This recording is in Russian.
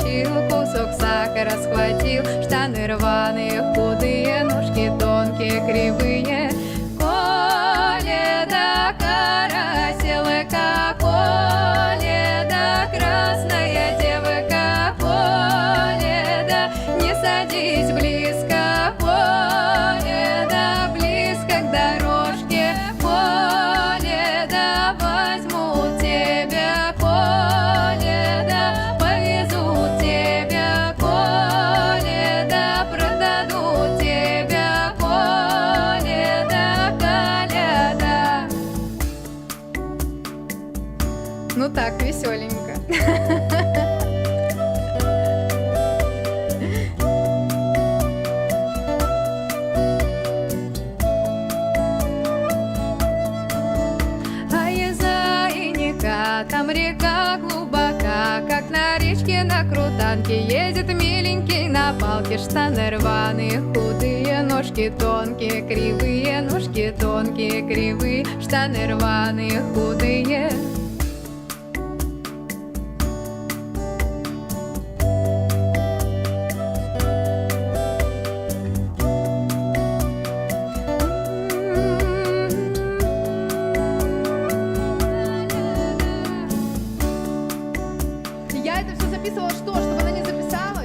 проскочил, кусок сахара схватил, штаны рваные, худые, ножки тонкие, кривые. Коледа, караселка, Коледа, красная девка, Коледа, не садись близко, Коледа, близко к дорожке, Коледа, возьмут тебя, Коледа, повезут тебя, Коледа, продадут тебя, Коледа, коляда. Ну так, веселенько. Там река глубока, как на речке на крутанке. Едет миленький на палке, штаны рваные, худые, ножки тонкие, кривые, ножки тонкие, кривые, штаны рваные, худые. Я это все записывала, чтобы она не записалась?